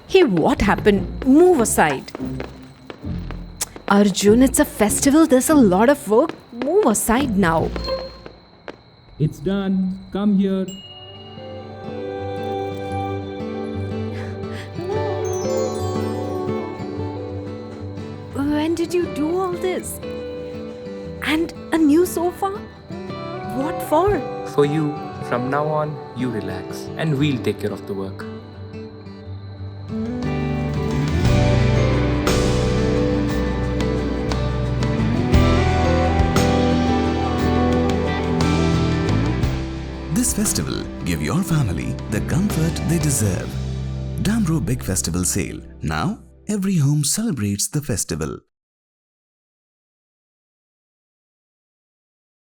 Hey, what happened? Move aside. Arjun, it's a festival. There's a lot of work. Move aside now. It's done. Come here. When did you do all this? And a new sofa? What for? For you, from now on, you relax and we'll take care of the work. This festival, give your family the comfort they deserve. Damro Big Festival Sale. Now, every home celebrates the festival.